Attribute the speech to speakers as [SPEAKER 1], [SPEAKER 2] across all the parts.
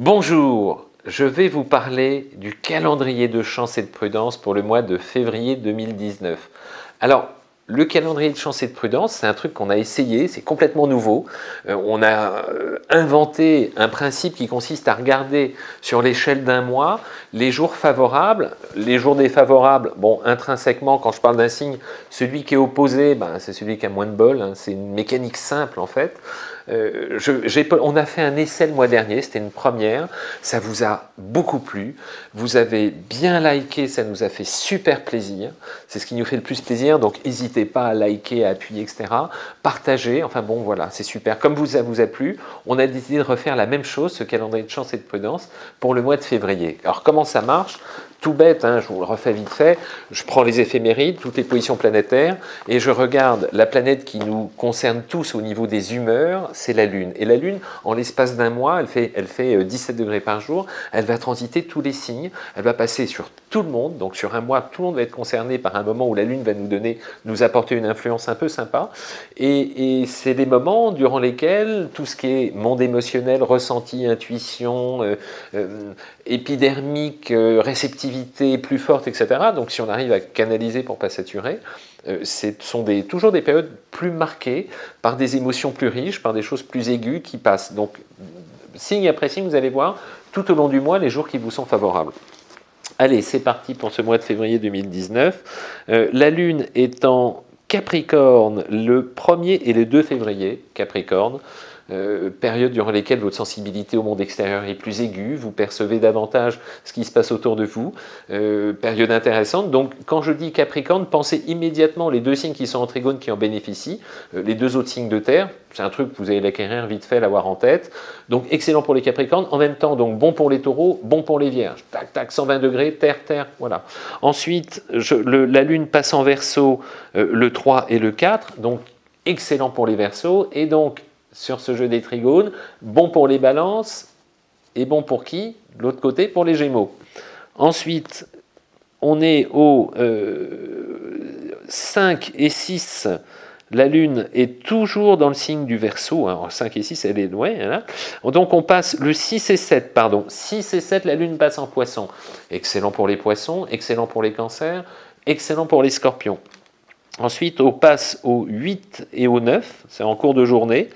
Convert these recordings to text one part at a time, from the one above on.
[SPEAKER 1] Bonjour, je vais vous parler du calendrier de chance et de prudence pour le mois de février 2019. Alors, le calendrier de chance et de prudence, c'est un truc qu'on a essayé, c'est complètement nouveau. On a inventé un principe qui consiste à regarder sur l'échelle d'un mois les jours favorables, les jours défavorables. Bon, intrinsèquement, quand je parle d'un signe, celui qui est opposé, c'est celui qui a moins de bol, hein, c'est une mécanique simple en fait. On a fait un essai le mois dernier, c'était une première, ça vous a beaucoup plu, vous avez bien liké, ça nous a fait super plaisir, c'est ce qui nous fait le plus plaisir, donc n'hésitez pas à liker, à appuyer, etc. Partagez, enfin bon voilà, c'est super. Comme ça vous a plu, on a décidé de refaire la même chose, ce calendrier de chance et de prudence, pour le mois de février. Alors comment ça marche ? Tout bête, hein, je vous le refais vite fait, je prends les éphémérides, toutes les positions planétaires, et je regarde la planète qui nous concerne tous au niveau des humeurs, c'est la Lune. Et la Lune, en l'espace d'un mois, elle fait 17 degrés par jour, elle va transiter tous les signes, elle va passer sur tout le monde, donc sur un mois, tout le monde va être concerné par un moment où la Lune va nous apporter une influence un peu sympa, et c'est des moments durant lesquels tout ce qui est monde émotionnel, ressenti, intuition, épidermique, réceptivité plus forte, etc. Donc si on arrive à canaliser pour ne pas saturer, ce sont toujours des périodes plus marquées par des émotions plus riches, par des choses plus aiguës qui passent. Donc signe après signe, vous allez voir tout au long du mois les jours qui vous sont favorables. Allez, c'est parti pour ce mois de février 2019. La Lune est en Capricorne le 1er et le 2 février, Capricorne. Période durant lesquelles votre sensibilité au monde extérieur est plus aiguë, vous percevez davantage ce qui se passe autour de vous, période intéressante. Donc quand je dis Capricorne, pensez immédiatement les deux signes qui sont en trigone qui en bénéficient, les deux autres signes de terre, c'est un truc que vous allez l'acquérir vite fait, l'avoir en tête. Donc excellent pour les Capricornes, en même temps donc bon pour les Taureaux, bon pour les Vierges. Tac tac, 120 degrés, terre, terre, voilà. Ensuite, la Lune passe en Verseau le 3 et le 4, donc excellent pour les Verseaux, et donc sur ce jeu des trigones, bon pour les balances, et bon pour qui ? De l'autre côté, pour les Gémeaux. Ensuite, on est au 5 et 6, la Lune est toujours dans le signe du Verseau, hein. 5 et 6, elle est loin, là. Donc on passe le 6 et 7, pardon. 6 et 7, la Lune passe en Poissons. Excellent pour les Poissons, excellent pour les Cancers, excellent pour les Scorpions. Ensuite, on passe au 8 et au 9, c'est en cours de journée,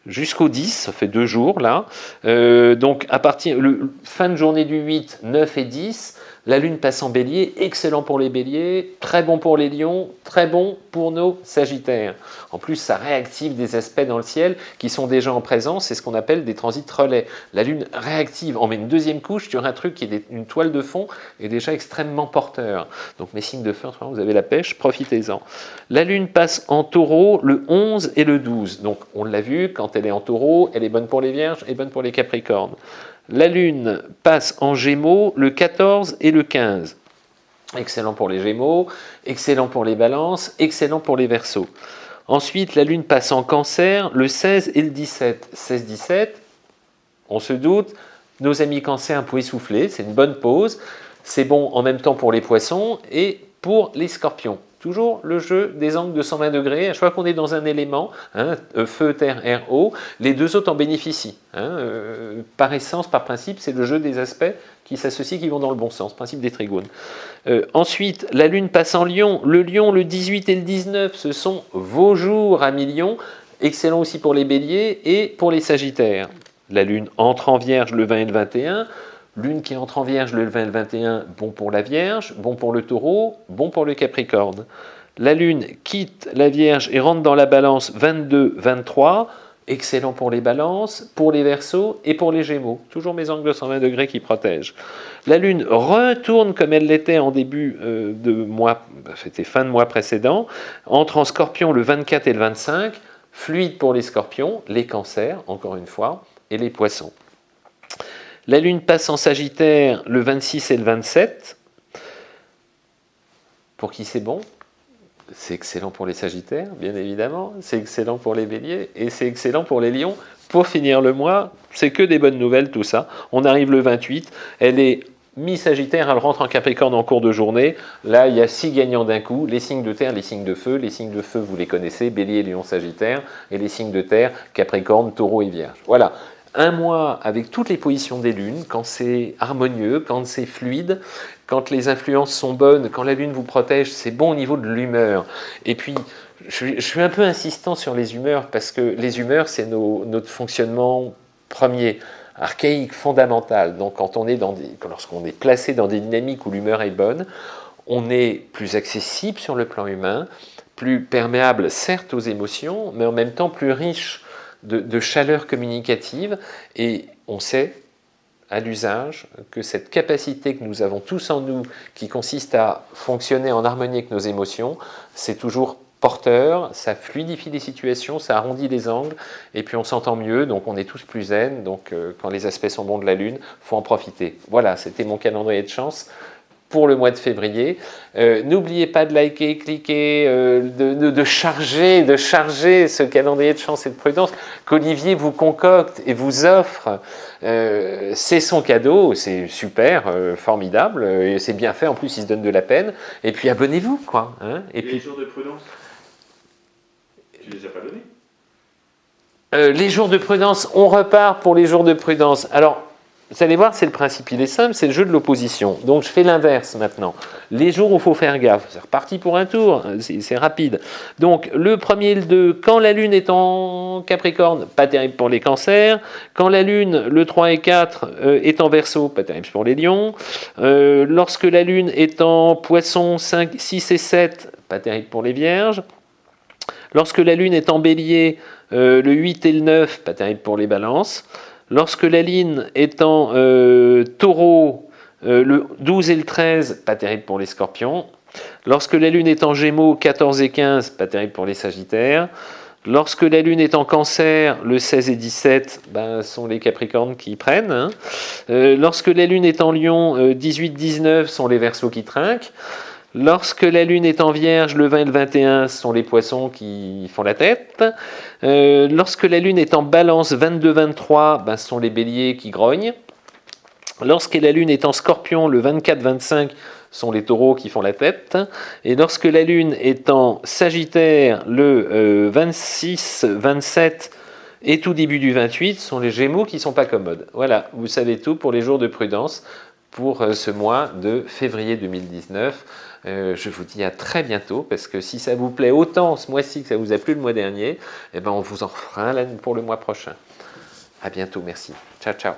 [SPEAKER 1] jusqu'au 10, ça fait 2 jours là. Donc à partir fin de journée du 8, 9 et 10, la Lune passe en Bélier, excellent pour les Béliers, très bon pour les Lions, très bon pour nos Sagittaires. En plus, ça réactive des aspects dans le ciel qui sont déjà en présence, c'est ce qu'on appelle des transits relais. La Lune réactive, on met une deuxième couche sur un truc qui est une toile de fond et déjà extrêmement porteur. Donc mes signes de feu, vous avez la pêche, profitez-en. La Lune passe en Taureau le 11 et le 12. Donc on l'a vu, quand elle est en Taureau, elle est bonne pour les Vierges et bonne pour les Capricornes. La Lune passe en Gémeaux le 14 et le 15. Excellent pour les Gémeaux, excellent pour les Balances, excellent pour les Verseaux. Ensuite, la Lune passe en Cancer le 16 et le 17. 16-17, on se doute, nos amis Cancers, vous pouvez souffler, c'est une bonne pause. C'est bon en même temps pour les Poissons et pour les Scorpions. Toujours le jeu des angles de 120 degrés. À chaque fois qu'on est dans un élément, hein, feu, terre, air, eau, les deux autres en bénéficient. Hein, par essence, par principe, c'est le jeu des aspects qui s'associent, qui vont dans le bon sens, principe des trigones. Ensuite, la Lune passe en Lion. Le Lion, le 18 et le 19, ce sont vos jours, amis Lion. Excellent aussi pour les Béliers et pour les Sagittaires. La Lune entre en Vierge le 20 et le 21. Lune qui entre en Vierge le 20 et le 21, bon pour la Vierge, bon pour le Taureau, bon pour le Capricorne. La Lune quitte la Vierge et rentre dans la Balance 22-23, excellent pour les Balances, pour les Verseaux et pour les Gémeaux. Toujours mes angles de 120 degrés qui protègent. La Lune retourne comme elle l'était en début de mois, c'était fin de mois précédent, entre en Scorpion le 24 et le 25, fluide pour les Scorpions, les Cancers, encore une fois, et les Poissons. La Lune passe en Sagittaire le 26 et le 27. Pour qui c'est bon ? C'est excellent pour les Sagittaires, bien évidemment. C'est excellent pour les Béliers et c'est excellent pour les Lions. Pour finir le mois, c'est que des bonnes nouvelles tout ça. On arrive le 28, elle est mi-Sagittaire, elle rentre en Capricorne en cours de journée. Là, il y a 6 gagnants d'un coup, les signes de terre, les signes de feu. Les signes de feu, vous les connaissez, Bélier, Lion, Sagittaire. Et les signes de terre, Capricorne, Taureau et Vierge. Voilà. un mois avec toutes les positions des lunes, quand c'est harmonieux, quand c'est fluide, quand les influences sont bonnes, quand la lune vous protège, c'est bon au niveau de l'humeur. Et puis, je suis un peu insistant sur les humeurs, parce que les humeurs, c'est notre fonctionnement premier, archaïque, fondamental. Donc, lorsqu'on est placé dans des dynamiques où l'humeur est bonne, on est plus accessible sur le plan humain, plus perméable, certes, aux émotions, mais en même temps plus riche de chaleur communicative, et on sait à l'usage que cette capacité que nous avons tous en nous, qui consiste à fonctionner en harmonie avec nos émotions, c'est toujours porteur, ça fluidifie les situations, ça arrondit les angles, et puis on s'entend mieux, donc on est tous plus zen, donc quand les aspects sont bons de la Lune, il faut en profiter. Voilà, c'était mon calendrier de chance pour le mois de février. N'oubliez pas de liker, cliquer, de charger ce calendrier de chance et de prudence qu'Olivier vous concocte et vous offre. C'est son cadeau, c'est super, formidable, et c'est bien fait, en plus il se donne de la peine. Et puis abonnez-vous, quoi. Hein, et puis,
[SPEAKER 2] les jours de prudence, tu les as pas donnés?
[SPEAKER 1] Les jours de prudence, on repart pour les jours de prudence. Alors, vous allez voir, c'est le principe, il est simple, c'est le jeu de l'opposition. Donc je fais l'inverse maintenant. Les jours où il faut faire gaffe, c'est reparti pour un tour, c'est rapide. Donc le 1er et le 2, quand la Lune est en Capricorne, pas terrible pour les cancers. Quand la Lune, le 3 et 4, est en Verseau, pas terrible pour les lions. Lorsque la Lune est en Poisson, 5, 6 et 7, pas terrible pour les vierges. Lorsque la Lune est en Bélier, le 8 et le 9, pas terrible pour les balances. Lorsque la Lune est en Taureau, le 12 et le 13, pas terrible pour les Scorpions. Lorsque la Lune est en Gémeaux, 14 et 15, pas terrible pour les Sagittaires. Lorsque la Lune est en Cancer, le 16 et 17, sont les Capricornes qui prennent. Hein. Lorsque la Lune est en Lion, 18-19 sont les Verseaux qui trinquent. Lorsque la Lune est en Vierge, le 20 et le 21 sont les Poissons qui font la tête. Lorsque la Lune est en Balance, 22-23, ce sont les Béliers qui grognent. Lorsque la Lune est en Scorpion, le 24-25, sont les Taureaux qui font la tête. Et lorsque la Lune est en Sagittaire, le 26-27 et tout début du 28, sont les Gémeaux qui ne sont pas commodes. Voilà, vous savez tout pour les jours de prudence pour ce mois de février 2019. Je vous dis à très bientôt, parce que si ça vous plaît autant ce mois-ci que ça vous a plu le mois dernier, on vous en refera un pour le mois prochain. À bientôt, merci. Ciao, ciao.